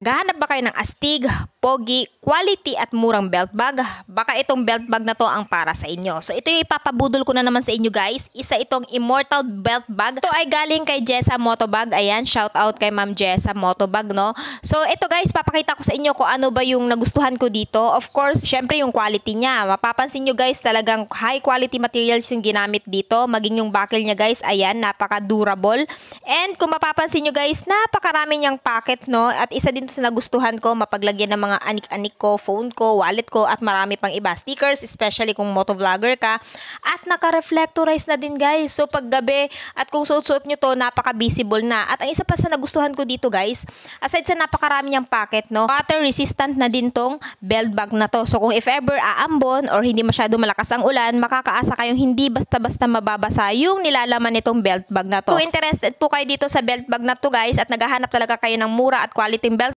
Gahanap ba kayo ng astig, pogi, quality at murang belt bag? Baka itong belt bag na to ang para sa inyo. So ito yung ipapabudol ko na naman sa inyo guys. Isa itong Immortal belt bag. Ito ay galing kay Jessa Motobag. Ayan, shout out kay Ma'am Jessa Motobag, no? So ito guys, papakita ko sa inyo kung ano ba yung nagustuhan ko dito. Of course, syempre yung quality niya. Mapapansin nyo guys, talagang high quality materials yung ginamit dito. Maging yung buckle niya guys, ayan, napaka-durable. And kung mapapansin nyo guys, napakarami niyang pockets, no? At isa din sa nagustuhan ko, mapaglagyan ng mga anik-anik ko, phone ko, wallet ko, at marami pang iba. Stickers, especially kung motovlogger ka. At naka-reflectorize na din guys. So pag gabi at kung suot-suot nyo to, napaka-visible na. At ang isa pa sa nagustuhan ko dito guys, aside sa napakarami niyang pocket, no, water resistant na din tong belt bag na to. So kung if ever aambon or hindi masyado malakas ang ulan, makakaasa kayong hindi basta-basta mababasa yung nilalaman nitong belt bag na to. Kung interested po kayo dito sa belt bag na to guys at naghahanap talaga kayo ng mura at quality belt